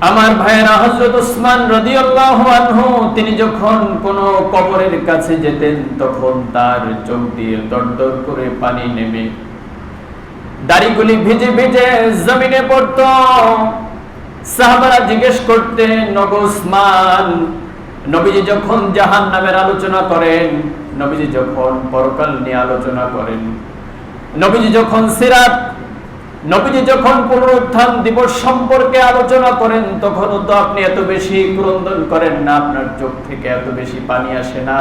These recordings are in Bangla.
আমার ভাইয়েরা, হযরত উসমান রাদিয়াল্লাহু আনহু তিনি যখন কোন কবরের কাছে যেতেন তখন তার চোখ দিয়ে দরদর করে পানি নেমে দাড়িগুলি ভিজে ভিজে জমিনে পড়ত। সাহাবারা জিজ্ঞেস করতেন, নগো উসমান, নবীজি যখন জাহান্নামের আলোচনা করেন, নবীজি যখন পরকাল নিয়ে আলোচনা করেন, নবীজি যখন সিরাত, নবীজি যখন পুনরুত্থান দিবস সম্পর্কে আলোচনা করেন, তখন তো আপনি এত বেশি ক্রন্দন করেন না, আপনার চোখ থেকে এত বেশি পানি আসে না।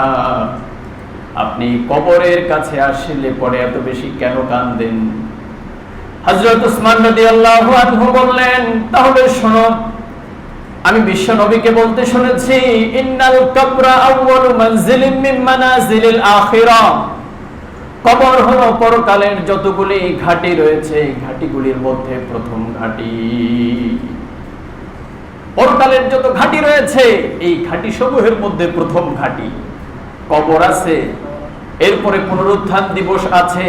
আপনি কবরের কাছে আসলে পরে এত বেশি কেন কাঁদেন? হযরত উসমান রাদিয়াল্লাহু আনহু বললেন, তাহলে শোনো, আমি বিশ্ব নবীকে বলতে শুনেছি, ইন্নাল কবরা আউয়ালু মানজিলিন মিন মানাজিলিল আখিরাহ। কবর হলো পরকালের যতগুলি ঘাঁটি রয়েছে, ঘাঁটিগুলির মধ্যে প্রথম ঘাঁটি। পরকালের যত ঘাঁটি রয়েছে, এই ঘাঁটি সমূহের মধ্যে প্রথম ঘাঁটি কবর আছে। এরপরে পুনরুত্থান দিবস আছে,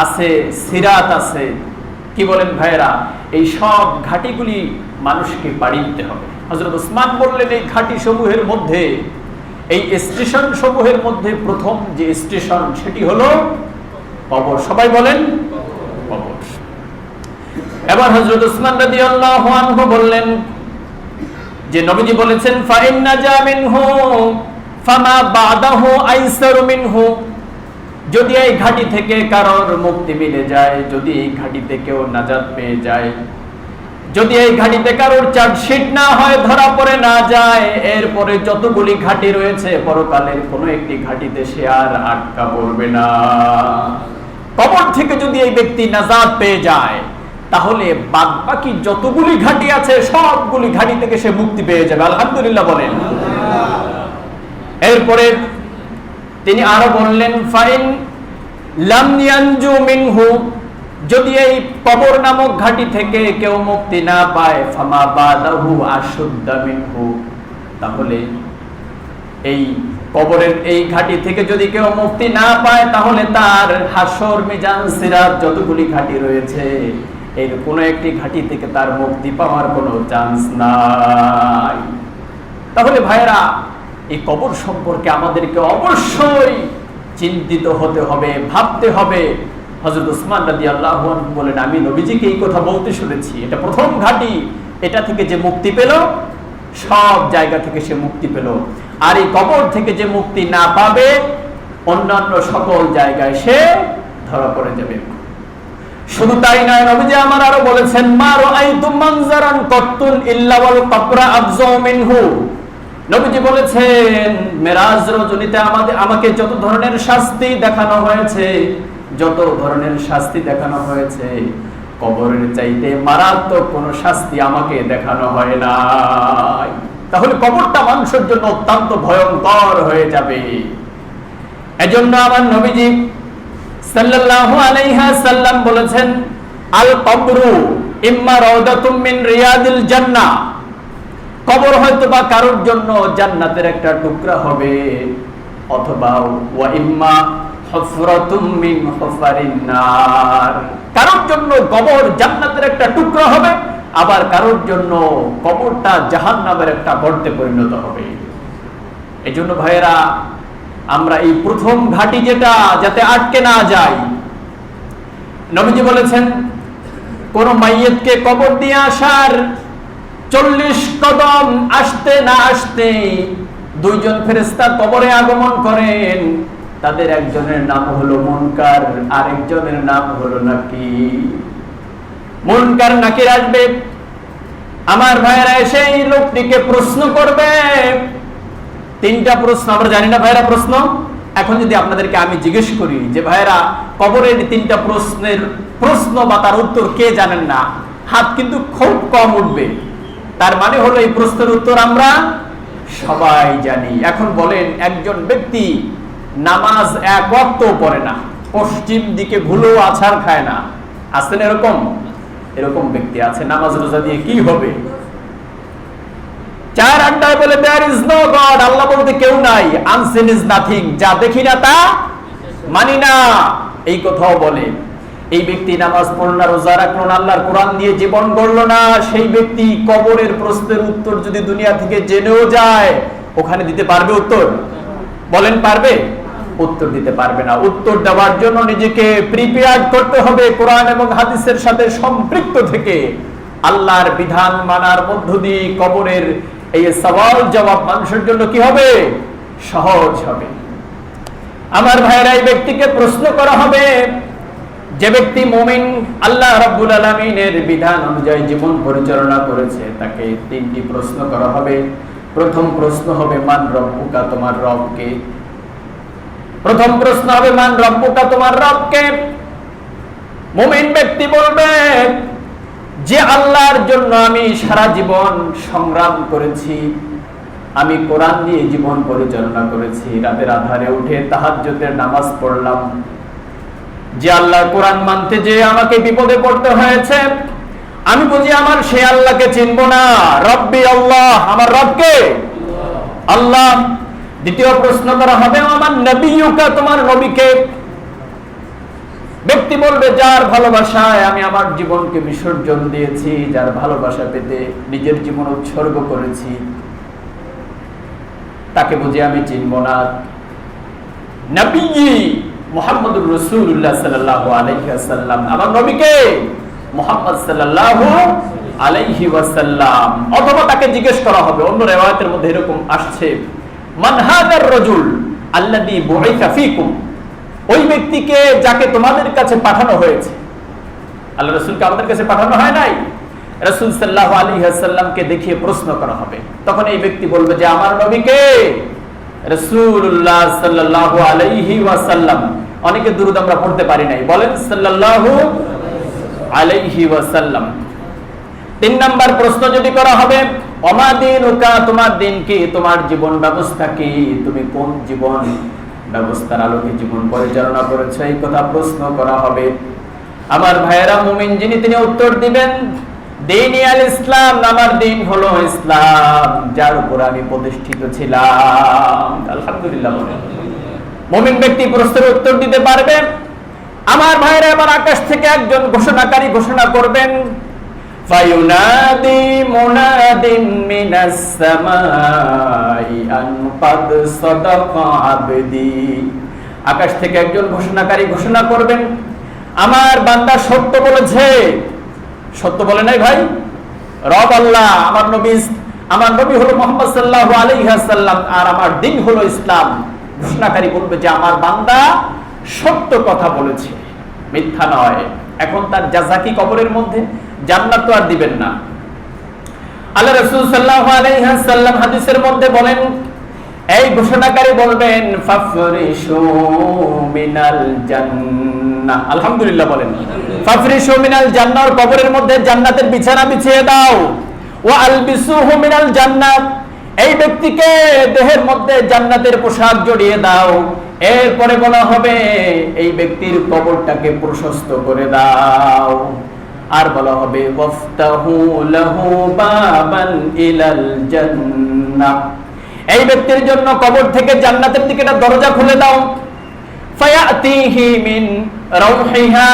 আছে সিরাত আছে। কি বলেন ভাইয়েরা? এই সব ঘাঁটিগুলি মানুষকে পাড়ি দিতে হবে। হযরত উসমান বললেন, এই ঘাঁটি সমূহের মধ্যে, এই স্টেশন সমূহের মধ্যে প্রথম যে স্টেশন সেটি হলো কবর। সবাই বলেন কবর। এবার হযরত উসমান রাদিয়াল্লাহু আনহু বললেন যে নবীজি বলেছেন, ফাইন নাজা মিনহু ফামা বাদাহু আইসারু মিনহু। যদি এই ঘাঁটি থেকে কারোর মুক্তি মিলে যায়, যদি এই ঘাঁটিতে কেউ নাজাত পেয়ে যায়, যদি এই ঘাঁটিতে কারোর চার্জশিট না হয়, ধরা পড়ে না যায়, এরপরে যতগুলি ঘাঁটি রয়েছে পরকালের কোনো একটি ঘাঁটিতে সে আর আটকা পড়বে না। কবর থেকে যদি এই ব্যক্তি নাজাত পেয়ে যায়, তাহলে বাদবাকি যতগুলি ঘাঁটি আছে সবগুলি ঘাঁটি থেকে সে মুক্তি পেয়ে যাবে। আলহামদুলিল্লাহ বলেন। এরপরে তিনি আরো বললেন, ফাইন লাম ইয়ানজু মিনহু, যদি এই কবর নামক ঘাঁটি থেকে কেউ মুক্তি না পায়, ফামা বাদাহু আশুদ্দা মিনহু, তাহলে এই কবরের এই ঘাঁটি থেকে যদি কেউ মুক্তি না পায়, তাহলে তার হাসর, মিজান, সিরাত যতগুলি ঘাঁটি রয়েছে এর কোনো একটি ঘাঁটি থেকে তার মুক্তি পাওয়ার কোনো চান্স নাই। তাহলে ভাইরা, এই কবর সম্পর্কে আমাদেরকে অবশ্যই চিন্তিত হতে হবে, ভাবতে হবে। হযরত উসমান রাদিয়াল্লাহু আনহু বলেন, আমি নবীজিকে এই কথা বলতে শুনেছি, এটা প্রথম ঘাঁটি, এটা থেকে যে মুক্তি পেল সব জায়গা থেকে সে মুক্তি পেল। আর এই কবর থেকে যে মুক্তি না পাবে, অন্যান্য সকল জায়গায় সে ধরা পড়ে যাবে। শুধু তাই নয়, নবীজি আমার আরো বলেছেন, মা রাআইতু মানজারান কাত্তুন ইল্লা ওয়াল কবরা আফযা মিনহু। নবীজি বলেছেন, মেরাজ রজনীতে আমাকে যত ধরনের শাস্তি দেখানো হয়েছে, যত ধরনের শাস্তি দেখানো হয়েছে, কবরের চাইতে মারাত্মক কোন শাস্তি আমাকে দেখানো হয় নাই। তাহলে কবরটা মানুষের জন্য অত্যন্ত ভয়ঙ্কর হয়ে যাবে। এজন্য আমার নবীজি সাল্লাল্লাহু আলাইহি সাল্লাম বলেছেন, আল কবরু ইম্মা রাউদাতুম মিন রিয়াদিল জান্নাহ। কবর হয়তো বা কারোর জন্য জান্নাতের একটা টুকরা হবে, অথবা ওয়া ইম্মা হুফরাতুম মিন হুফারিন নার। কারোর জন্য কবর জান্নাতের একটা টুকরা হবে, আবার কারোর জন্য কবরটা জাহান্নামের একটা গর্তে পরিণত হবে। এজন্য ভাইয়েরা, আমরা এই প্রথম ঘাঁটি যেটা, যাতে আটকে না যায়, নবীজি বলেছেন, কোন মাইয়িতকে কবর দিয়ে আসার 40 কদম আসতে না আসতে দুইজন ফেরেশতা কবরে আগমন করেন। তাদের একজনের নাম হলো মুনকার, আরেকজনের নাম হলো নাকির। মুনকার নাকির আসবে, আমার ভাইয়েরা এসে এই লোকটিকে প্রশ্ন করবে। 3টা প্রশ্ন, আমরা জানি না ভাইয়েরা প্রশ্ন। এখন যদি আপনাদেরকে আমি জিজ্ঞেস করি যে ভাইয়েরা, কবরের 3টা প্রশ্নের প্রশ্ন বা তার উত্তর কে জানেন না, হাত কিন্তু খুব কম উঠবে। তার মানে হলো এই প্রশ্নের উত্তর আমরা সবাই জানি। এখন বলেন, একজন ব্যক্তি নামাজ এক ওয়াক্তও পড়ে না, পশ্চিম দিকে ভুলেও আছাড় খায় না, আছেন এরকম? এরকম ব্যক্তি আছে। নামাজ রোজা দিয়ে কি হবে? 4 আড্ডায় বলে there is no God, আল্লাহ বলতে কেউ নাই, unseen is nothing, যা দেখি না তা মানি না, এই কথাও বলে। এই ব্যক্তি নামাজ পড়ল না, রোজা রাখলো না, আল্লাহর কোরআন দিয়ে জীবন গড়ল না, সেই ব্যক্তি কবরের প্রশ্নের উত্তর যদি দুনিয়া থেকে জেনেও যায়, ওখানে দিতে পারবে উত্তর? বলেন পারবে? উত্তর দিতে পারবে না। উত্তর দেওয়ার জন্য নিজেকে প্রিপেয়ার করতে হবে কোরআন এবং হাদিসের সাথে সম্পৃক্ত থেকে আল্লাহর বিধান মানার মধ্য দিয়ে কবরের এই সওয়াল জবাব মানুষের জন্য কি হবে? সহজ হবে। আমার ভাইরা, এই ব্যক্তিকে প্রশ্ন করা হবে, যে ব্যক্তি মুমিন, আল্লাহ রাব্বুল আলামিনের বিধান অনুযায়ী জীবন পরিচালনা করেছে, তাকে তিনটি প্রশ্ন করা হবে। প্রথম প্রশ্ন হবে মান রব্বুকা, তোমার রব কে? প্রথম প্রশ্ন হবে মান রব্বুকা, তোমার রব কে? মুমিন ব্যক্তি বলবে যে আল্লাহর জন্য আমি সারা জীবন সংগ্রাম করেছি, আমি কোরআন দিয়ে জীবন পরিচালনা করেছি, রাতের আধারে উঠে তাহাজ্জুদের নামাজ পড়লাম, যে আল্লাহর কোরআন মানতে যে আমাকে বিপদে পড়তে হয়েছে, আমি বুঝি আমার সেই আল্লাহকে চিনব না? রব্বি আল্লাহ, আমার রবকে আল্লাহ। দ্বিতীয় প্রশ্ন করা হবে আমার নবিয়ুকা, তোমার নবীকে? ব্যক্তি বলবে যার ভালোবাসায় আমি আমার জীবনকে বিসর্জন দিয়েছি, যার ভালোবাসা পেতে নিজের জীবন উৎসর্গ করেছি, তাকে বুঝি আমি চিনব না? নবী মুহাম্মদুর রাসূলুল্লাহ সাল্লাল্লাহু আলাইহি ওয়াসাল্লাম, আমার নবীকে মুহাম্মদ সাল্লাল্লাহু আলাইহি ওয়াসাল্লাম। অথবা তাকে জিজ্ঞেস করা হবে, অন্য riwayat-এর মধ্যে এরকম আসছে, মান হাদার রাজুল আল্লাযী বুইসা ফীকুম, ওই ব্যক্তিকে যাকে তোমাদের কাছে পাঠানো হয়েছে। আল্লাহ রাসূলকে আমাদের কাছে পাঠানো হয় নাই, রাসূল সাল্লাল্লাহু আলাইহি ওয়াসাল্লামকে দেখিয়ে প্রশ্ন করা হবে। তখন এই ব্যক্তি বলবে যে আমার নবীকে রাসূলুল্লাহ সাল্লাল্লাহু আলাইহি ওয়াসাল্লাম। অনেকে দুরূদ আমরা পড়তে পারি নাই, বলেন সাল্লাল্লাহু আলাইহি ওয়াসাল্লাম। তিন নাম্বার প্রশ্ন যদি করা হবে ওমা দীনুকা, তোমার দিন কি, তোমার জীবন ব্যবস্থা কি, তুমি কোন জীবন ব্যবস্থার আলোকে জীবন পরিচালনা করেছো, এই কথা প্রশ্ন করা হবে। আমার ভাইয়েরা, মুমিন যিনি তিনি উত্তর দিবেন দীনি আল ইসলাম, আমার দিন হলো ইসলাম, যার উপর আমি প্রতিষ্ঠিত ছিলাম। আলহামদুলিল্লাহ। মুমিন ব্যক্তি প্রশ্নের উত্তর দিতে পারবে। আমার ভাইরা, এবার আকাশ থেকে একজন ঘোষণাকারী ঘোষণা করবেন, ফায়ুনাদি মুনাদিন মিনাস সামাই আন ক্বাদ সাদাকা আবদি। আকাশ থেকে একজন ঘোষণাকারী ঘোষণা করবেন, আমার বান্দা সত্য বলেছে। সত্য বলে নাই ভাই? রব আল্লাহ, আমার নবী হলো মুহাম্মদ সাল্লাল্লাহু আলাইহি ওয়াসাল্লাম, আর আমার দিন হলো ইসলাম। ঘোষণাকারী বলবে যে আমার বান্দা সত্য কথা বলেছে, মিথ্যা নয়। এখন তার জাযা কি কবরের মধ্যে? জান্নাত তো আর দিবেন না। আল্লাহ রাসূল সাল্লাল্লাহু আলাইহি ওয়াসাল্লাম হাদিসের মধ্যে বলেন, এই ঘোষণাকারী বলবেন ফাফরিশু মিনাল জান্নাহ। আলহামদুলিল্লাহ বলেন, ফাফরিশু মিনাল জান্নাহ, কবরের মধ্যে জান্নাতের বিছানা বিছিয়ে দাও। ওয়া আলবিসুহু মিনাল জান্নাহ, এই ব্যক্তিকে দেহের মধ্যে জান্নাতের পোশাক জড়িয়ে দাও। এরপরে বলা হবে এই ব্যক্তির কবরটাকে প্রশস্ত করে দাও। আর বলা হবে ওয়াফতাহু লাহু বাবান ইলাল জান্নাহ, এই ব্যক্তির জন্য কবর থেকে জান্নাতের দিকে একটা দরজা খুলে দাও। ফায়াতিহি মিন রাউহিহা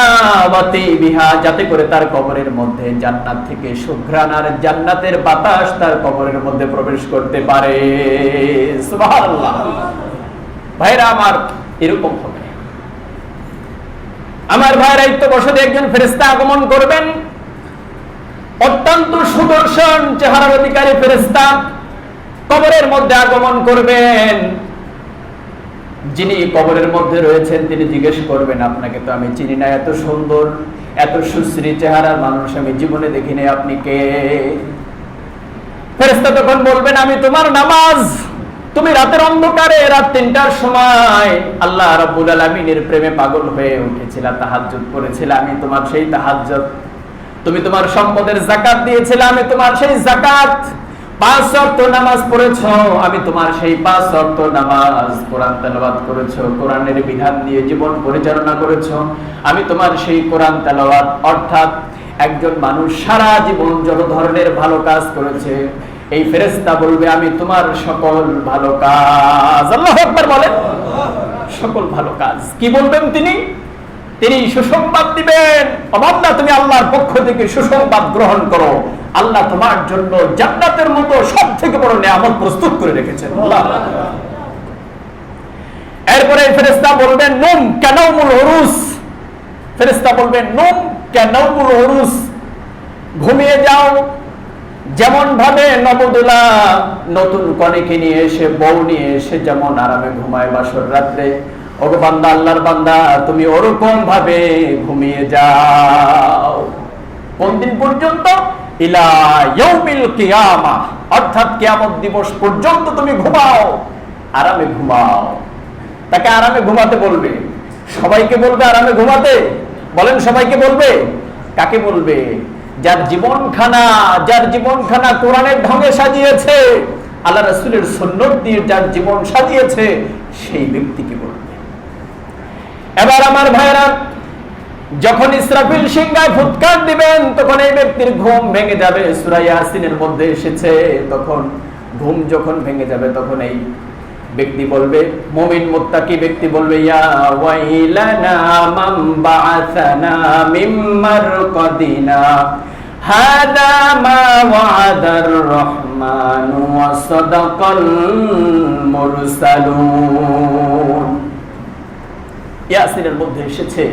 ওয়া তিবিহা, যাতে করে তার কবরের মধ্যে জান্নাত থেকে সুঘ্রাণ আর জান্নাতের বাতাস তার কবরের মধ্যে প্রবেশ করতে পারে। সুবহানাল্লাহ। ভাইরা আমার, এরকম হবে। আমার ভাইরা, এই তো বসে একজন ফেরেশতা আগমন করবেন, অত্যন্ত সুদর্শন চেহারার অধিকারী ফেরেশতা কবরের মধ্যে আগমন করবেন। যিনি কবরের মধ্যে রয়েছেন তিনি জিজ্ঞেস করবেন, আপনাকে তো আমি চিনি না, এত সুন্দর এত সুশ্রী চেহারার মানুষ আমি জীবনে দেখিনি, আপনি কে? ফেরেশতা তখন বলবেন, আমি তোমার নামাজ। তুমি রাতের অন্ধকারে রাত 3টার সময় আল্লাহ রাব্বুল আলামিনের প্রেমে পাগল হয়ে উঠেছিলা, তাহাজ্জুদ করেছিলা, আমি তোমার সেই তাহাজ্জুদ। তুমি তোমার সম্পদের যাকাত দিয়েছিলে, আমি তোমার সেই যাকাত। 5 ওয়াক্ত নামাজ পড়েছো, আমি তোমার সেই 5 ওয়াক্ত নামাজ। কোরআন তেলাওয়াত করেছো, কোরআনের বিধান দিয়ে জীবন পরিচালনা করেছো, আমি তোমার সেই কোরআন তেলাওয়াত। অর্থাৎ একজন মানুষ সারা জীবন যত ধরনের ভালো কাজ করেছে, এই ফেরেশতা বলবে আমি তোমার সকল ভালো কাজ, আল্লাহু আকবার বলেন, সকল ভালো কাজ। কি বলবেন তিনি? তিনি সুসংবাদ দিবেন, ও বান্দা তুমি আল্লাহর পক্ষ থেকে সুসংবাদ গ্রহণ করো, আল্লাহ তোমার জন্য জান্নাতের মতো সবথেকে বড় নিয়ামত প্রস্তুত করে রেখেছেন। এরপরে ফেরেশতা বলবেন নুম কানাউমুল উরুস, ফেরেশতা বলবেন নুম কানাউমুল উরুস, ঘুমিয়ে যাও যেমন ভাবে নবদুলা নতুন কনেকে নিয়ে এসে, বউ নিয়ে এসে যেমন আরামে ঘুমায় বাসর রাত্রে, ও বান্দা আল্লাহর বান্দা তুমি ওরকম ভাবে ঘুমিয়ে যাও। কোন দিন পর্যন্ত? ইলা ইয়াউমিল কিয়ামা, অর্থাৎ কিয়ামত দিবস পর্যন্ত তুমি ঘুমাও, আরামে ঘুমাও। তাকে আরামে ঘুমাতে বলবে, সবাইকে বলবে আরামে ঘুমাতে? বলেন সবাইকে বলবে? কাকে বলবে? যার জীবনখানা কোরআনের ঢঙে সাজিয়েছে, আল্লাহ রাসূলের সুন্নাত দিয়ে যার জীবন সাজিয়েছে, সেই ব্যক্তিকে বলবে। এবার আমার ভাইরা, যখন ইসরাফিল সিংহায় ফুৎকার দিবেন তখন এই ব্যক্তির ঘুম ভেঙে যাবে। সূরা ইয়াসিনের মধ্যে এসেছে, তখন ঘুম যখন ভেঙে যাবে তখন এই ব্যক্তি বলবে, মুমিন মুত্তাকি ব্যক্তি বলবে, ইয়া ওয়াইলানা মান বাআসানা মিন মারকাদিনা হাদা মা ওয়াদার রহমানু ওয়া সাদাকাল মুরসালুন। ইয়াসিনের মধ্যে এসেছে,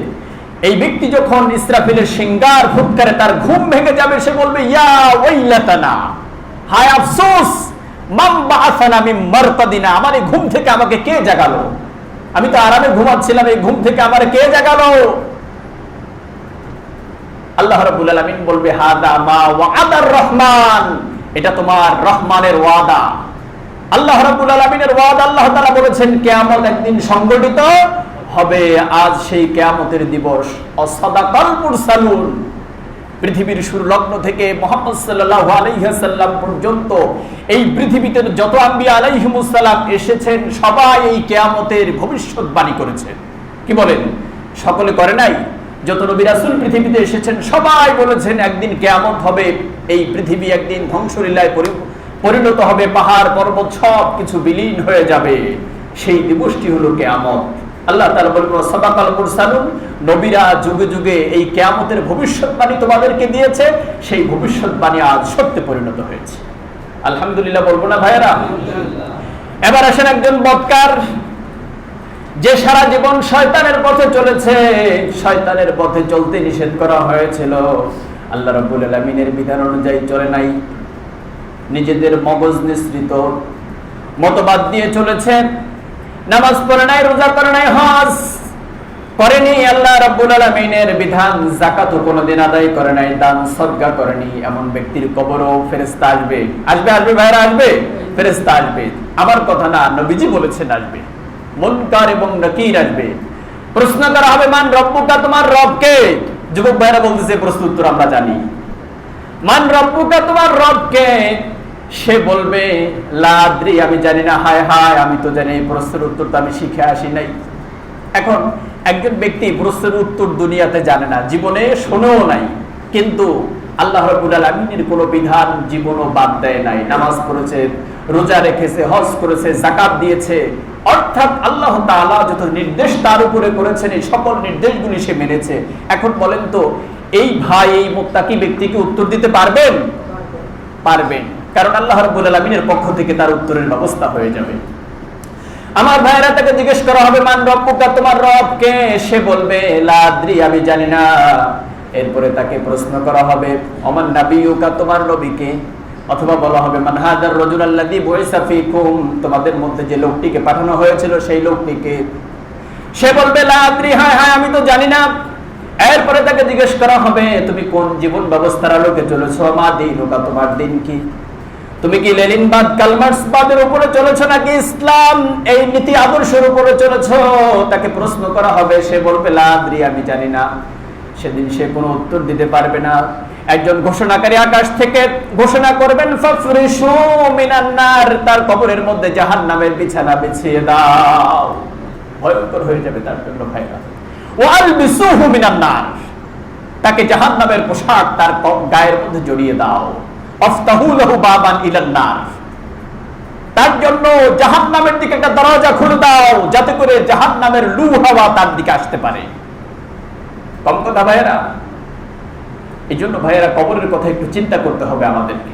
এই ব্যক্তি যখন ইসরাফিলের সিংহার ফুৎকারে তার ঘুম ভেঙে যাবে, সে বলবে, ইয়া ওয়াইলাতানা, হায় আফসোস, মান বাআসানা মিন মারকাদিনা, আমার এই ঘুম থেকে আমাকে কে জাগালো? আমি তো আরামে ঘুমাচ্ছিলাম, এই ঘুম থেকে আমার কে জাগালো? আল্লাহ রাব্বুল আলামিন বলবে, হাদা মা ওয়াদার রহমান, এটা তোমার রহমানের ওয়াদা। আল্লাহ রাব্বুল আলামিনের ওয়াদা, আল্লাহ তাআলা বলেছেন কিয়ামত একদিন সংঘটিত হবে, আজ সেই কিয়ামতের দিবস। অসাদাকাল মুরসালুন, পৃথিবীর শুরু লগ্ন থেকে মুহাম্মদ সাল্লাল্লাহু আলাইহি ওয়াসাল্লাম পর্যন্ত এই পৃথিবীতে যত আম্বিয়া আলাইহিমুস সালাম এসেছেন, সবাই এই কিয়ামতের ভবিষ্যৎবাণী করেছেন। কি বলেন? সকলে করে নাই? যত নবী রাসূল পৃথিবীতে এসেছেন সবাই বলেছেন একদিন কিয়ামত হবে, এই পৃথিবী একদিন ধ্বংসলীলায় পরিণত হবে, পাহাড় পর্বত সব কিছু বিলীন হয়ে যাবে, সেই দিবসটি হলো কিয়ামত। আল্লাহ তাআলা বলেন, সাদাকাল মুরসালুন, নবীরা যুগে যুগে এই কিয়ামতের ভবিষ্যৎবাণী তোমাদেরকে দিয়েছে, সেই ভবিষ্যৎবাণী আজ সত্যে পরিণত হয়েছে। আলহামদুলিল্লাহ বলবো না ভাইয়েরা? এবার আসেন একজন বদকার, যে সারা জীবন শয়তানের পথে চলেছে, শয়তানের পথে চলতে নিষেধ করা হয়েছিল, আল্লাহ রাব্বুল আলামিনের বিধান অনুযায়ী চলে নাই, নিজেদের মগজ নিঃসৃত মতবাদ দিয়ে চলেছে, নামাজ পড়ে নাই, রোজা করে নাই, হজ করেনি, আল্লাহ রাব্বুল আলামিনের বিধান যাকাতও কোনোদিন আদায় করে নাই, দান সদকা করেনি, এমন ব্যক্তির কবরও ফেরেশতা আসবে। আসবে আসবে ভাইরা, আসবে, ফেরেশতা আসবে। আমার কথা না, নবীজি বলেছেন আসবে। মুনকার এবং নাকির আসবে। প্রশ্ন করা হবে, মান রব্বুকা, তোমার রব কে? যুবক ভাইরা বলতেছে, প্রশ্ন উত্তর আমরা জানি। মান রব্বুকা, তোমার রব কে? সে বলবে, লা আদ্রি, আমি জানি না। হায় হায়, আমি তো জানি, এই প্রশ্নের উত্তর তো আমি শিখে আসি নাই। এখন একজন ব্যক্তি প্রশ্নের উত্তর দুনিয়াতে জানে না, জীবনে শোনেও নাই, কিন্তু আল্লাহ রাব্বুল আলামিনের কোনো বিধান জীবনও বাদ দেয় নাই। নামাজ পড়েছে, রোজা রেখেছে, হজ করেছে, যাকাত দিয়েছে, অর্থাৎ আল্লাহ তাআলা যত নির্দেশ তার উপরে করেছেন, এই সকল নির্দেশগুলি সে মেনেছে। এখন বলেন তো, এই ভাই, এই মুত্তাকি ব্যক্তিকে উত্তর দিতে পারবেন? পারবেন, কারণ আল্লাহ রাব্বুল আলামিনের পক্ষ থেকে তার উত্তরের ব্যবস্থা হয়ে যাবে। আমার ভাইরা, তাকে জিজ্ঞেস করা হবে, মান রব্বুকা, তোমার রব কে? সে বলবে, লা আদ্রি, আমি জানি না। এরপরে তাকে প্রশ্ন করা হবে, ওমান নাবিয়ুকা, তোমার নবী কে? অথবা বলা হবে, মান হাদার রাজুল আল্লাযী বুইসা ফীকুম, তোমাদের মধ্যে যে লোকটিকে পাঠানো হয়েছিল সেই লোকটিকে? সে বলবে, লা আদ্রি, হায় হায়, আমি তো জানি না। এরপরে তাকে জিজ্ঞেস করা হবে, তুমি কোন জীবন ব্যবস্থার আলোকে চলেছো? মা দীনুকা, তোমার দিন কি? তুমি কি লেনিনবাদ, কালমার্ক্সবাদের উপরে চলেছো নাকি ইসলাম এই নীতি আদর্শের উপরে চলেছো? তাকে প্রশ্ন করা হবে, সে বলবে, লা আদ্রি, আমি জানি না। সেদিন সে কোনো উত্তর দিতে পারবে না। একজন ঘোষণাকারী আকাশ থেকে ঘোষণা করবেন, ফাফরিশু মিনান নার, তার কবরের মধ্যে জাহান্নামের বিছানা বিছিয়ে দাও। ভয়ঙ্কর হয়ে যাবে তার জন্য ভাইরা। ওয়ালবিসুহু মিনান নার, তাকে জাহান্নামের পোশাক তার গায়ের মধ্যে জড়িয়ে দাও। আফতাহু লাহু বাবান ইলান নার, তার জন্য জাহান্নামের দিকে একটা দরজা খুলে দাও, যাতে করে জাহান্নামের লু হাওয়া তার দিকে আসতে পারে। কম কথা ভাইয়েরা? এই জন্য ভাইয়েরা কবরের কথা একটু চিন্তা করতে হবে আমাদেরকে।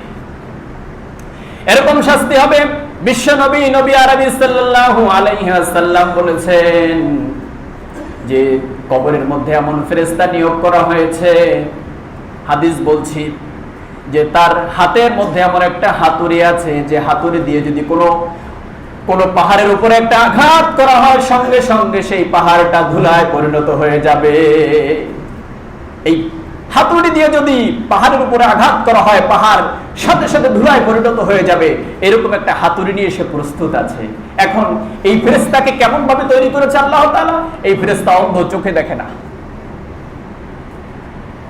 এরকম শাস্তি হবে। বিশ্ব নবী নবী আরবি সাল্লাল্লাহু আলাইহি ওয়াসাল্লাম বলেছেন যে কবরের মধ্যে এমন ফেরেশতা নিয়োগ করা হয়েছে, হাদিস বলছি, যে তার হাতের মধ্যে এমন একটা হাতুড়ি আছে, যে হাতুড়ি দিয়ে যদি কোনো পাহাড়ের উপরে একটা আঘাত করা হয়, সঙ্গে সঙ্গে সেই পাহাড়টা ধুলায় পরিণত হয়ে যাবে। এই হাতুড়ি দিয়ে যদি পাহাড়ের উপরে আঘাত করা হয়, পাহাড় সাথে সাথে ধুলায় পরিণত হয়ে যাবে, এরকম একটা হাতুড়ি নিয়ে সে প্রস্তুত আছে। এখন এই ফেরেশতাকে কেমন ভাবে তৈরি করেছে আল্লাহ তাআলা? এই ফেরেশতা অন্ধ, চোখে দেখে না,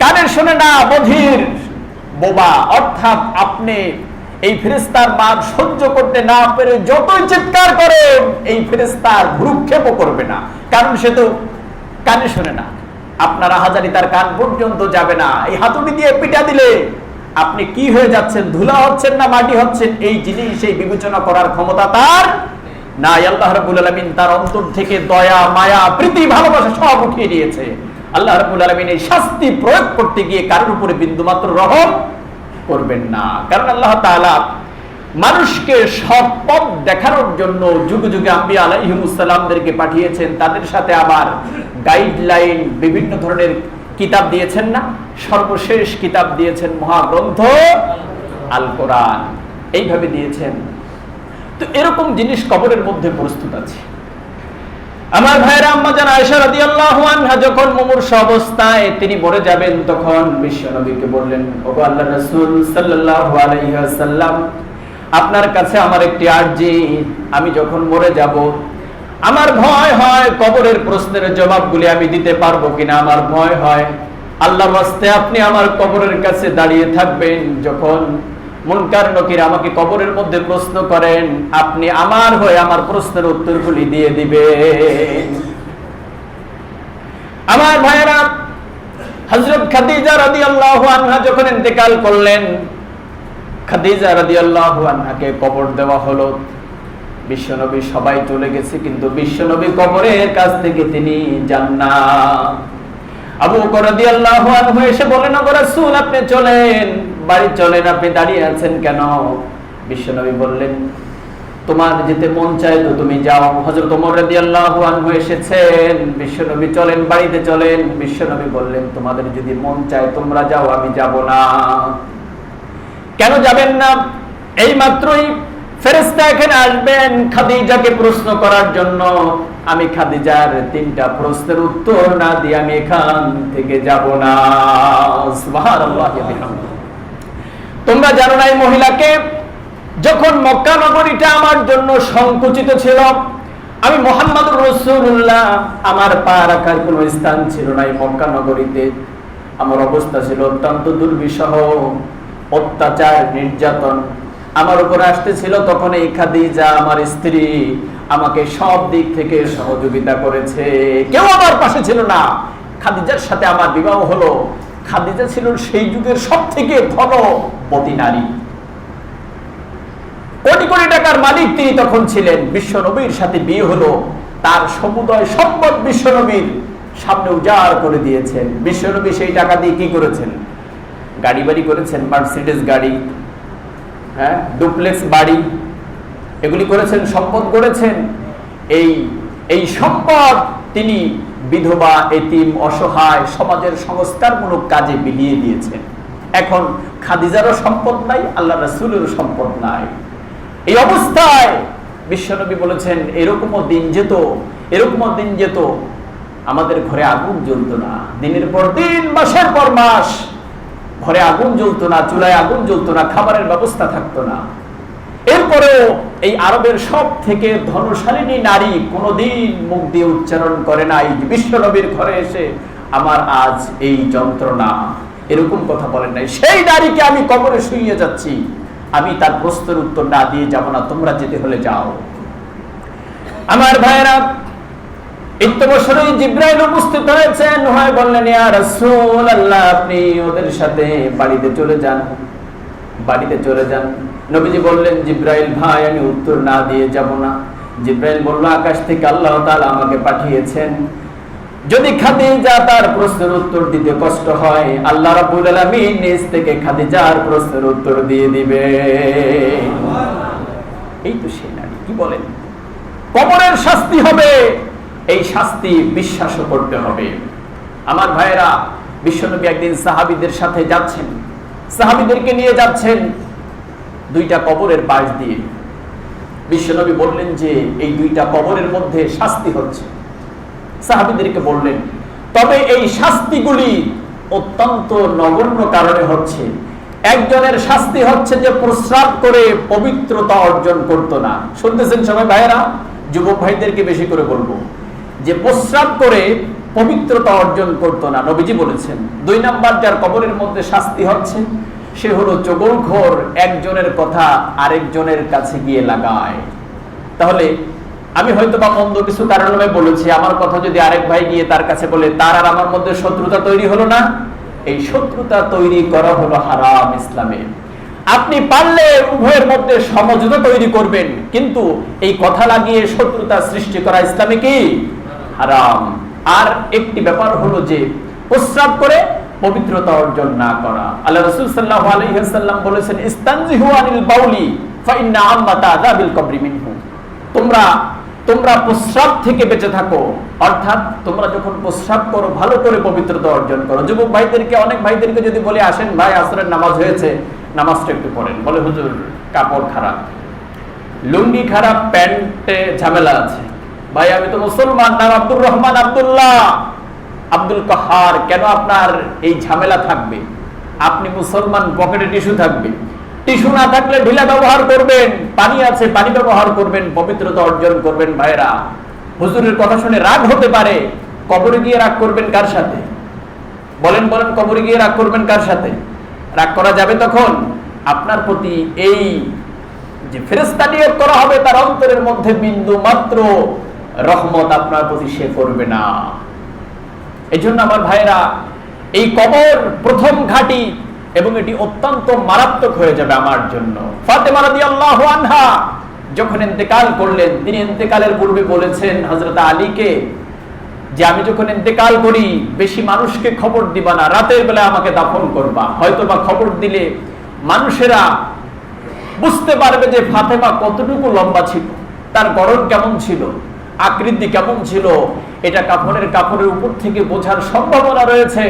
কানে শোনে না, বধির, বোবা। অর্থাৎ আপনি এই ফেরেশতার মার সহ্য করতে না পেরে যতই চিৎকার করেন, এই ফেরেশতার ভ্রুক্ষেপও করবে না, কারণ সে তো কানে শোনে না। আপনার হাজারি তার কান পর্যন্ত যাবে না। এই হাতুড়ি দিয়ে পিটা দিলে আপনি কি হয়ে যাচ্ছেন, ধুলা হচ্ছেন না মাটি হচ্ছেন, এই জিনিস সেই বিবেচনা করার ক্ষমতা তার নাই। আল্লাহ রাব্বুল আলামিন তার অন্তর থেকে দয়া, মায়া, প্রীতি, ভালোবাসা সব উঠিয়ে দিয়েছে। আল্লাহ রাব্বুল আলামিন এই শাস্তি প্রয়োগ করতে গিয়ে কারোর উপরে বিন্দুমাত্র রহম করবেন না। কারণ আল্লাহ তাআলা মানুষকে সৎ পথ দেখানোর জন্য যুগে যুগে আম্বিয়া আলাইহিমুস সালামদেরকে পাঠিয়েছেন, তাদের সাথে আবার গাইডলাইন, বিভিন্ন ধরনের কিতাব দিয়েছেন না? সর্বশেষ কিতাব দিয়েছেন মহাগ্রন্থ আল কোরআন, এইভাবে দিয়েছেন। তো এরকম জিনিস কবরের মধ্যে প্রস্তুত আছে। আমার ভাইরা, আম্মা জান আয়েশা রাদিয়াল্লাহু আনহা যখন মুমূর্ষ অবস্থায় তিনি মরে যাবেন, তখন বিশ্বনবীকে বললেন, ওগো আল্লাহর রাসূল সাল্লাল্লাহু আলাইহি ওয়াসাল্লাম, আপনার কাছে আমার একটি আরজি, আমি যখন মরে যাব আমার ভয় হয় কবরের প্রশ্নের জবাবগুলি আমি দিতে পারবো কিনা, আমার ভয় হয়। আল্লাহর ওয়াস্তে আপনি আমার কবরের কাছে দাঁড়িয়ে থাকবেন, যখন মুনকার নকির আমাকে কবরের মধ্যে প্রশ্ন করেন, আপনি আমার হয়ে আমার প্রশ্নের উত্তরগুলি দিয়ে দিবেন। আমার ভাইয়েরা, হযরত খাদিজা রাদিয়াল্লাহু আনহা যখন ইন্তেকাল করলেন, খাদিজা রাদিয়াল্লাহু আনহাকে কবর দেওয়া হলো। বিশ্বনবী সবাই চলে গেছে, কিন্তু বিশ্বনবী কবরের কাছ থেকে তিনি যান না। আবু বকর রাদিয়াল্লাহু আনহু এসে বলেন, ওগো রাসূল, আপনি চলেন, বাড়ি চলেন, আপনি দাঁড়িয়ে আছেন কেন? বিশ্বনবী বললেন, তোমার যেতে মন চায় তো তুমি যাও। হযরত ওমর রাদিয়াল্লাহু আনহু এসেছেন, বিশ্বনবী চলেন, বাড়িতে চলেন। বিশ্বনবী বললেন, তোমাদের যদি মন চায় তোমরা যাও, আমি যাব না। কেন যাবেন না? এই মাত্রই ফেরেশতা এখানে আসবেন খাদিজাকে প্রশ্ন করার জন্য। আমি খাদিজার 3টা প্রশ্নের উত্তর না দিয়ে আমি এখান থেকে যাব না। সুবহানাল্লাহি ওয়া বিহামদিহি। তোমরা জানো না, এই মহিলাকে যখন মক্কা নগরীটা আমার জন্য সংকুচিত ছিল, আমি মুহাম্মদুর রাসূলুল্লাহ, আমার পা রাখার কোনো স্থান ছিল না এই মক্কা নগরীতে। আমার অবস্থা ছিল অত্যন্ত দুর্বিষহ, অত্যাচার, নির্যাতন আমার উপর আসতেছিল। তখন এই খাদিজা আমার স্ত্রী আমাকে সব দিক থেকে সহযোগিতা করেছে, কেউ আমার পাশে ছিল না। খাদিজার সাথে আমার বিবাহ হলো। খাদিজা ছিল সেই যুগের সবথেকে ধনবতী নারী, কোটি কোটি টাকার মালিক তিনি তখন ছিলেন। বিশ্বনবীর সাথে বিয়ে হলো, তার সমুদয় সম্পদ বিশ্বনবীর সামনে উজাড় করে দিয়েছেন। বিশ্বনবী সেই টাকা দিয়ে কি করেছেন? গাড়ি বাড়ি করেছেন, মার্সিডিজ গাড়ি, হ্যাঁ, ডুপ্লেক্স বাড়ি, এগুলি করেছেন, সম্পদ করেছেন। এই সম্পদ তিনি বিধবা, এতিম, অসহায়, সমাজের সংস্কারমূলক কাজে বিলিয়ে দিয়েছেন। এখন খাদিজারও সম্পদ নাই, আল্লাহ রাসূলেরও সম্পদ নাই। এই অবস্থায় বিশ্বনবী বলেছেন, এরকমও দিন যেত আমাদের ঘরে আগুন জ্বলতো না, দিনের পর দিন, মাসের পর মাস ঘরে আগুন জ্বলতো না, চুলায় আগুন জ্বলতো না, খাবারের ব্যবস্থা থাকতো না। এরপরেও এই আরবের সব থেকে ধনশালিনী নারী কোনদিন মুখ দিয়ে উচ্চারণ করে নাই যে বিশ্বনবীর ঘরে এসে আমার আজ এই যন্ত্রণা, এরকম কথা বলেন নাই। সেই নারীকে আমি কবরে শুইয়ে যাচ্ছি, আমি তার প্রশ্নের উত্তর না দিয়ে যাব না, তোমরা যেতে হলে যাও। আমার ভাইয়েরা, ইত্তবসরে জিবরাইল উপস্থিত হয়েছেন, হয় বললেন, ইয়া রাসূলুল্লাহ, আপনি ওদের সাথে বাড়িতে চলে যান, বাড়িতে চলে যান। নবীজি বললেন, জিবরাইল ভাই, আমি উত্তর না দিয়ে যাব না। জিবরাইল বলল, আকাশ থেকে আল্লাহ তাআলা আমাকে পাঠিয়েছেন যদি খাদিজা তার প্রশ্নের উত্তর দিতে কষ্ট হয়, আল্লাহ রাব্বুল আলামিন নিজ থেকে খাদিজার প্রশ্নের উত্তর দিয়ে দিবে। এই তো সেই নারী। কি বলেন? কবরের শাস্তি হবে, এই শাস্তি বিশ্বাস করতে হবে। আমার ভাইয়েরা, বিশ্বনবী একদিন সাহাবীদের সাথে যাচ্ছেন, সাহাবীদেরকে নিয়ে যাচ্ছেন দুইটা কবরের পাশ দিয়ে। বিশ্বনবী বললেন যে এই দুইটা কবরের মধ্যে শাস্তি হচ্ছে। সাহাবীদেরকে বললেন, তবে এই শাস্তিগুলি অত্যন্ত নগণ্য কারণে হচ্ছে। একজনের শাস্তি হচ্ছে যে প্রস্রাব করে পবিত্রতা অর্জন করত না। শুনতেছেন সবাই ভাইয়েরা? যুবক ভাইদেরকে বেশি করে বলবো যে প্রস্রাব করে পবিত্রতা অর্জন করত না, নবীজি বলেছেন। 2 নাম্বার যার কবরের মধ্যে শাস্তি হচ্ছে, সে হলো চগলখোর, একজনের কথা আরেকজনের কাছে গিয়ে লাগায়। তাহলে আমি হয়তো বা মন্দ কিছু কারণে বলেছি, আমার কথা যদি আরেক ভাই গিয়ে তার কাছে বলে, তার আর আমার মধ্যে শত্রুতা তৈরি হলো না? এই শত্রুতা তৈরি করা হলো হারাম ইসলামে। আপনি পারলে উভয়ের মধ্যে সমঝোতা তৈরি করবেন, কিন্তু এই কথা লাগিয়ে শত্রুতা সৃষ্টি করা ইসলামে কি হারাম। আর একটি ব্যাপার হলো যে প্রস্রাব করে পবিত্রতা অর্জন না করা। আল্লাহ রাসূল সাল্লাল্লাহু আলাইহি ওয়াসাল্লাম বলেছেন, ইস্তানজিহু আনিল বাউলি ফাইন্না আম্মাতা আযাবিল কবরি মিনহু। তোমরা প্রস্রাব থেকে বেঁচে থাকো, অর্থাৎ তোমরা যখন প্রস্রাব করো ভালো করে পবিত্রতা অর্জন করো। যুবক ভাইদেরকে, অনেক ভাইদেরকে যদি বলে, আসেন ভাই আসরের নামাজ হয়েছে, নামাজটা একটু পড়েন, বলে হুজুর কাপড় খারাপ, লুঙ্গি খারাপ, প্যান্টে ঝামেলা আছে। ভাই আমি তো মুসলমান, নাম আব্দুর রহমান, আব্দুল্লাহ, আব্দুল কাহার, কেন আপনার এই ঝামেলা থাকবে? আপনি মুসলমান, পকেটে টিস্যু থাকবে, টিস্যু না থাকলে ঢিলা ব্যবহার করবেন, পানি আছে পানি ব্যবহার করবেন, পবিত্রতা অর্জন করবেন। ভাইরা, হুজুরের কথা শুনে রাগ হতে পারে, কবরে গিয়ে রাগ করবেন কার সাথে? বলেন, কবরে গিয়ে রাগ করবেন কার সাথে? রাগ করা যাবে তখন আপনার প্রতি এই যে ফেরেশতা নিয়োগ করা হবে, তার অন্তরের মধ্যে বিন্দু মাত্র রহমত আপনার প্রতি সে করবে না। এই জন্য আমার ভাইরা, এই কবর প্রথম ঘাঁটি এবং এটি অত্যন্ত মারাত্মক হয়ে যাবে আমার জন্য। ফাতেমা রাদিয়াল্লাহু আনহা যখন ইন্তেকাল করলেন, তিনি ইন্তেকালের পূর্বে বলেছেন হযরত আলীকে যে আমি যখন ইন্তেকাল করি বেশি মানুষকে খবর দিবা না, রাতের বেলা আমাকে দাফন করবা। হয়তোবা খবর দিলে মানুষেরা বুঝতে পারবে যে ফাতেমা কতটুকু লম্বা ছিল, তার গড়ন কেমন ছিল, আকৃতি কেমন ছিল, এটা কাপড়ের উপর থেকে বোঝার সম্ভাবনা রয়েছে।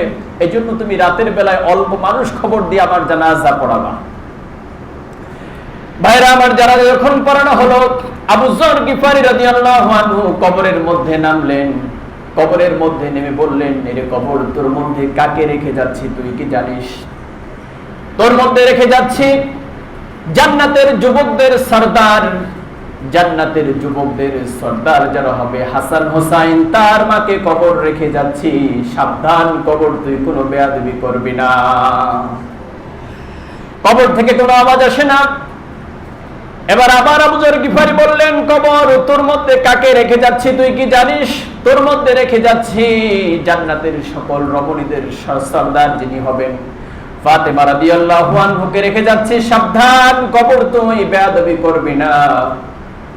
এই জন্য তুমি রাতের বেলায় অল্প মানুষ খবর দিয়ে আমার জানাজা পড়াবা। ভাইরা আমার, যারা যখন পড়ানো হলো, আবু যর গিফারি রাদিয়াল্লাহু আনহু কবরের মধ্যে নামলেন। কবরের মধ্যে নেমে বললেন, এরে কবর, তোর মধ্যে কাকে রেখে যাচ্ছি তুই কি জানিস? তোর মধ্যে রেখে যাচ্ছি জান্নাতের যুবকদের সরদার, জান্নাতের যুবকদের সরদার যারা হবে হাসান হোসাইন, তার মাকে কবর রেখে যাচ্ছি। সাবধান, কবর তুই কোনো বেয়াদবি করবি না। কবর থেকে কোনো আওয়াজ আসে না। এবার আবার আবু যর গিফারি বললেন, কবর, তোর মধ্যে কাকে রেখে যাচ্ছি তুই কি জানিস? তোর মধ্যে রেখে যাচ্ছি জান্নাতের সকল রমণীদের সরদার যিনি হবেন ফাতেমা রাদিয়াল্লাহু আনহাকে রেখে যাচ্ছি। সাবধান, কবর তুই বেয়াদবি করবি না।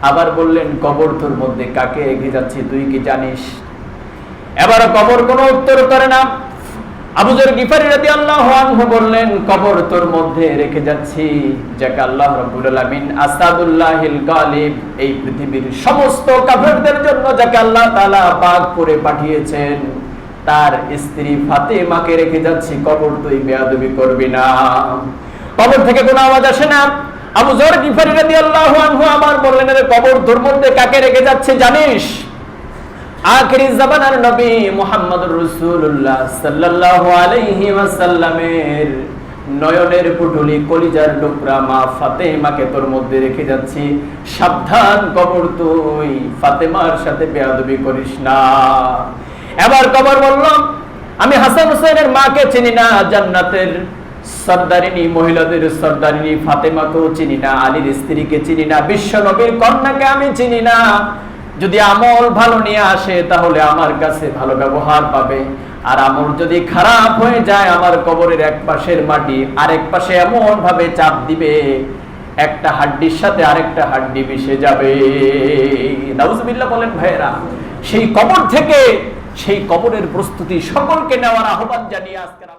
আবার বললেন, কবর, তোর মধ্যে কাকে রেখে যাচ্ছি তুই কি জানিস? এবার কবর কোনো উত্তর করে না। আবু যর গিফারি রাদিয়াল্লাহু আনহু বললেন, কবর, তোর মধ্যে রেখে যাচ্ছি যাকে আল্লাহ রাব্বুল আলামিন আসাদুল্লাহিল গালিব, এই পৃথিবীর সমস্ত কাফেরদের জন্য যাকে আল্লাহ তাআলা পাক করে পাঠিয়েছেন, তার স্ত্রী ফাতেমাকে রেখে যাচ্ছি। কবর তুই বেয়াদবি করবি না। কবর থেকে কোনো আওয়াজ আসে না। আবু যর গিফারি রাদিয়াল্লাহু আনহু আবার বললেন, রে কবর, তোর মধ্যে কাকে রেখে যাচ্ছে জানিস? আখিরি জামানার নবী মুহাম্মদুর রাসূলুল্লাহ সাল্লাল্লাহু আলাইহি ওয়াসাল্লামের নয়নের পুটুলি, কলিজার টুকরা মা ফাতেমাকে তোর মধ্যে রেখে যাচ্ছি। সাবধান, কবর, তুই ফাতেমার সাথে বেয়াদবি করিস না। এবার কবর বলল, আমি হাসান হোসেনের মাকে চিনি না, জান্নাতের সরদারিনী, মহিলাদের সরদারিনী ফাতেমাকেও চিনি না, আলীর স্ত্রীকে চিনি না, বিশ্ব নবীর কন্যাকে আমি চিনি না। যদি আমল ভালো নিয়ে আসে তাহলে আমার কাছে ভালো ব্যবহার পাবে, আর আমল যদি খারাপ হয়ে যায় আমার কবরের এক পাশের মাটি আরেক পাশে এমন ভাবে চাপ দিবে একটা হাড্ডির সাথে আরেকটা হাড্ডি মিশে যাবে। নাউজুবিল্লাহ বলেন ভাইরা। সেই কবর থেকে সেই কবরের প্রস্তুতি সকলকে নেওয়ার আহ্বান জানিয়ে আজকের